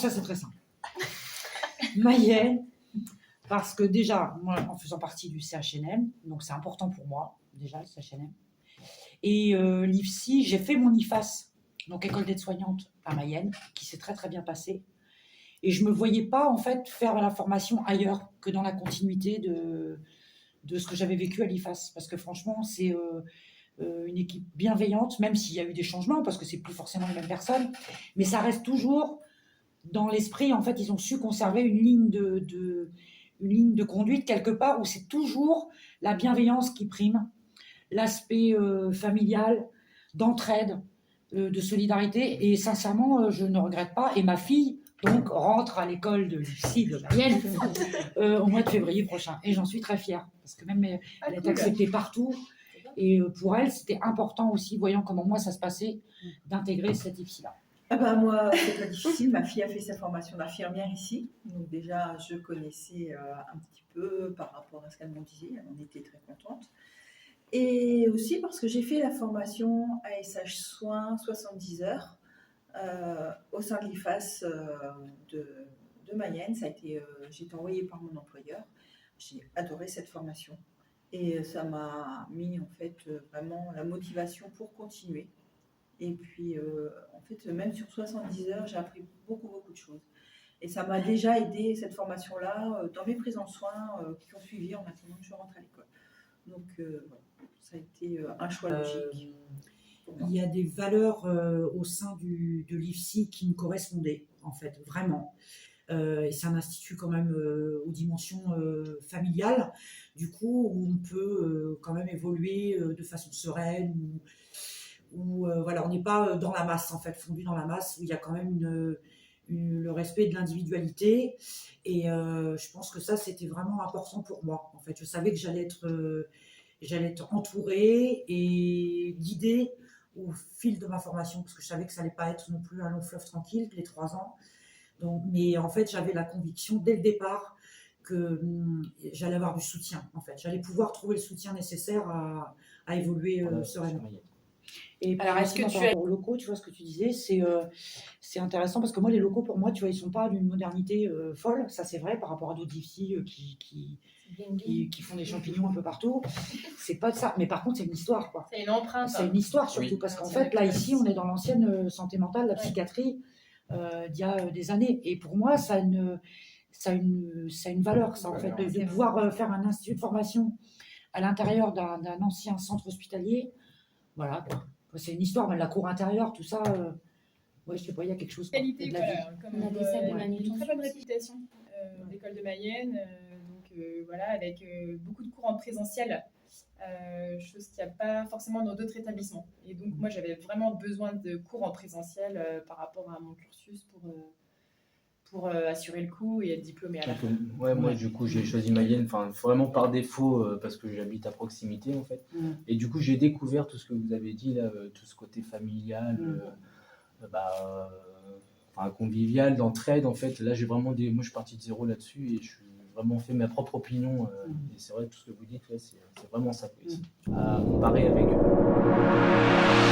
ça, c'est très simple. Mayenne, parce que déjà, moi, en faisant partie du CHNM, donc c'est important pour moi, déjà, le CHNM. Et l'IFSI, j'ai fait mon IFAS, donc école d'aide-soignante à Mayenne, qui s'est très très bien passée. Et je ne me voyais pas, en fait, faire la formation ailleurs que dans la continuité de ce que j'avais vécu à l'IFAS. Parce que franchement, c'est une équipe bienveillante, même s'il y a eu des changements, parce que c'est plus forcément les mêmes personnes, mais ça reste toujours dans l'esprit. En fait, ils ont su conserver une ligne de conduite quelque part où c'est toujours la bienveillance qui prime, l'aspect familial, d'entraide, de solidarité. Et sincèrement, je ne regrette pas. Et ma fille, donc, rentre à l'école de l'IFSI de Mayenne au mois de février prochain. Et j'en suis très fière, parce que même elle est acceptée partout. Et pour elle, c'était important aussi, voyant comment moi ça se passait, d'intégrer cette IFSI-là. Ah ben moi, c'est pas difficile. Ma fille a fait sa formation d'infirmière ici. Donc déjà, je connaissais un petit peu par rapport à ce qu'elle m'en disait. Elle en était très contente. Et aussi parce que j'ai fait la formation ASH Soins 70 heures au sein de l'IFAS de Mayenne. Ça a été, j'ai été envoyée par mon employeur. J'ai adoré cette formation. Et ça m'a mis en fait vraiment la motivation pour continuer. Et puis en fait, même sur 70 heures, j'ai appris beaucoup de choses. Et ça m'a déjà aidé, cette formation-là, dans mes prises en soins qui ont suivi en attendant que je rentre à l'école. Donc voilà, ça a été un choix logique. Il y a des valeurs au sein de l'IFSI qui me correspondaient, en fait, vraiment. Et c'est un institut quand même aux dimensions familiales, du coup, où on peut quand même évoluer de façon sereine, où voilà, on n'est pas dans la masse, en fait, fondu dans la masse, où il y a quand même le respect de l'individualité. Et je pense que ça, c'était vraiment important pour moi. En fait, je savais que j'allais être entourée et guidée au fil de ma formation, parce que je savais que ça n'allait pas être non plus un long fleuve tranquille, les 3 ans. Donc, mais en fait, j'avais la conviction dès le départ que j'allais avoir du soutien. En fait, j'allais pouvoir trouver le soutien nécessaire à évoluer sereinement. Et alors, est-ce que tu as aux locaux, tu vois ce que tu disais, c'est intéressant parce que moi, les locaux, pour moi, tu vois, ils sont pas d'une modernité folle. Ça, c'est vrai par rapport à d'autres IFSI qui font des champignons un peu partout. C'est pas ça. Mais par contre, c'est une histoire, quoi. C'est une empreinte. C'est une histoire surtout parce qu'en fait, là, ici, on est dans l'ancienne santé mentale, la psychiatrie d'il y a des années. Et pour moi, ça a une valeur, ça, en fait, de pouvoir faire un institut de formation à l'intérieur d'un ancien centre hospitalier. Voilà, quoi. C'est une histoire, mais la cour intérieure, tout ça, ouais, je sais pas, il y a quelque chose. Qualité, de la voilà, vie. comme On a des salles de une très bonne manutention. réputation, l'école de Mayenne, donc voilà, avec beaucoup de cours en présentiel, chose qu'il n'y a pas forcément dans d'autres établissements. Et donc moi, j'avais vraiment besoin de cours en présentiel par rapport à mon cursus pour assurer le coup et être diplômée à la fin. Ouais, moi du coup j'ai choisi Mayenne, vraiment par défaut parce que j'habite à proximité en fait. Et du coup j'ai découvert tout ce que vous avez dit là, tout ce côté familial, convivial, d'entraide en fait. Là j'ai vraiment moi je suis parti de zéro là-dessus et je suis vraiment fait ma propre opinion. Et c'est vrai tout ce que vous dites, ouais, c'est vraiment ça ici, à comparer avec eux.